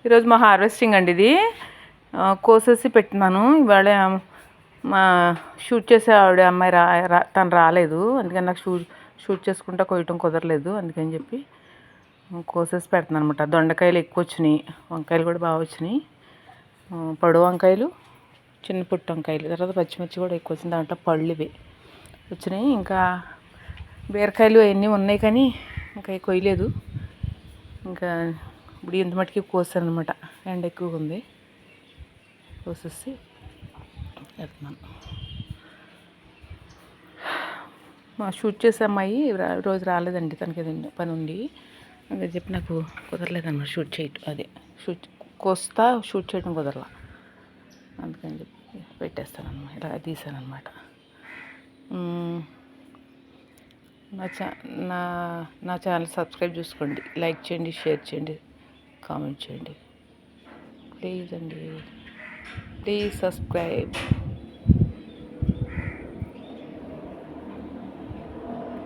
ఈరోజు మా హార్వెస్టింగ్ అండి ఇది. కోసేసి పెట్టినాను. ఇవాళ మా షూట్ చేసే ఆవిడ అమ్మాయి తను రాలేదు. అందుకని నాకు షూట్ చేసుకుంటా కొయ్యటం కుదరలేదు. అందుకని చెప్పి కోసేసి పెడుతున్నాను అనమాట. దొండకాయలు ఎక్కువ వచ్చినాయి, వంకాయలు కూడా బాగా వచ్చినాయి. పొడవు వంకాయలు, చిన్న పుట్టు వంకాయలు, తర్వాత పచ్చిమిర్చి కూడా ఎక్కువ వచ్చింది. దాంట్లో పళ్ళు ఇవి వచ్చినాయి. ఇంకా బీరకాయలు అవన్నీ ఉన్నాయి కానీ ఇంకా కొయ్యలేదు. ఇంకా ఇప్పుడు ఇంత మటుకి కోసాను అనమాట. ఎండ ఎక్కువగా ఉంది, కోసేసి పెడుతున్నాను. మా షూట్ చేసే అమ్మాయి రోజు రాలేదండి, తనకి ఏదండి పని ఉండి అని చెప్పి నాకు కుదరలేదన్నమాట షూట్ చేయటం. అదే కోస్తా షూట్ చేయడం కుదరలా. అందుకని చెప్పి పెట్టేస్తాను అన్నమాట, ఇలా తీసాను అనమాట. నా ఛానల్ సబ్స్క్రైబ్ చేసుకోండి, లైక్ చేయండి, షేర్ చేయండి, కామెంట్ చేయండి ప్లీజ్ అండి. Please subscribe.